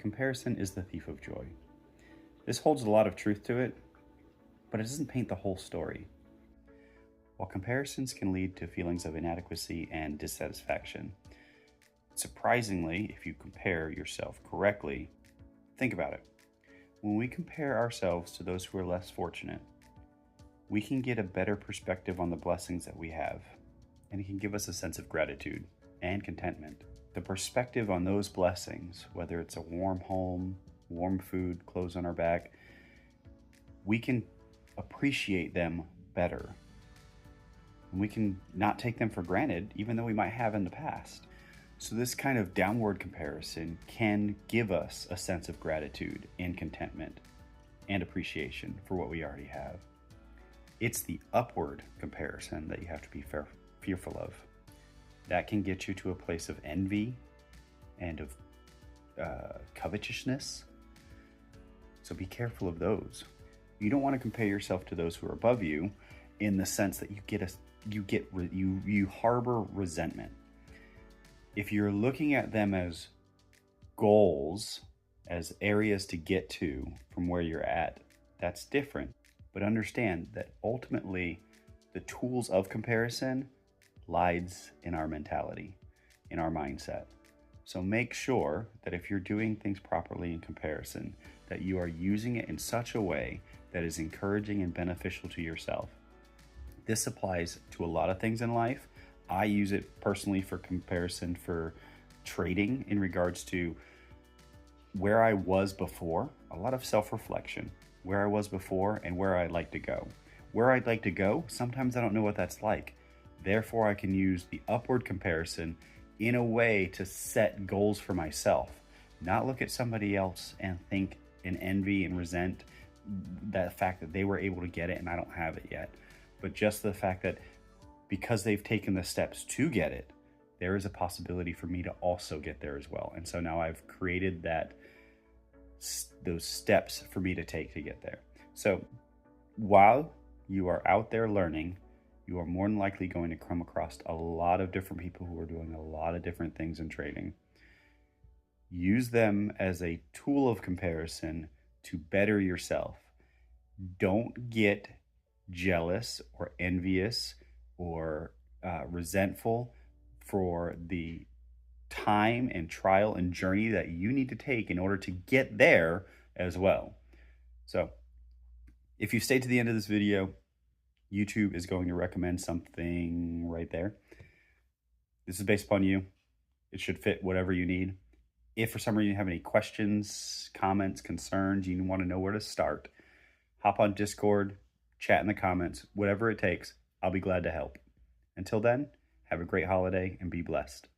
Comparison is the thief of joy. This holds a lot of truth to it, but it doesn't paint the whole story. While comparisons can lead to feelings of inadequacy and dissatisfaction, surprisingly, if you compare yourself correctly, think about it. When we compare ourselves to those who are less fortunate, we can get a better perspective on the blessings that we have, and it can give us a sense of gratitude and contentment. The perspective on those blessings, whether it's a warm home, warm food, clothes on our back, we can appreciate them better. And we can not take them for granted, even though we might have in the past. So this kind of downward comparison can give us a sense of gratitude and contentment and appreciation for what we already have. It's the upward comparison that you have to be fearful of. That can get you to a place of envy and of covetousness. So be careful of those. You don't want to compare yourself to those who are above you in the sense that you harbor resentment. If you're looking at them as goals, as areas to get to from where you're at, that's different. But understand that ultimately the tools of comparison lies in our mentality, in our mindset. So make sure that if you're doing things properly in comparison, that you are using it in such a way that is encouraging and beneficial to yourself. This applies to a lot of things in life. I use it personally for comparison for trading in regards to where I was before, a lot of self-reflection, where I was before and where I'd like to go. Where I'd like to go, sometimes I don't know what that's like. Therefore, I can use the upward comparison in a way to set goals for myself, not look at somebody else and think and envy and resent that fact that they were able to get it and I don't have it yet. But just the fact that because they've taken the steps to get it, there is a possibility for me to also get there as well. And so now I've created those steps for me to take to get there. So while you are out there learning, you are more than likely going to come across a lot of different people who are doing a lot of different things in trading. Use them as a tool of comparison to better yourself. Don't get jealous or envious or resentful for the time and trial and journey that you need to take in order to get there as well. So if you stay to the end of this video, YouTube is going to recommend something right there. This is based upon you. It should fit whatever you need. If for some reason you have any questions, comments, concerns, you want to know where to start, hop on Discord, chat in the comments, whatever it takes. I'll be glad to help. Until then, have a great holiday and be blessed.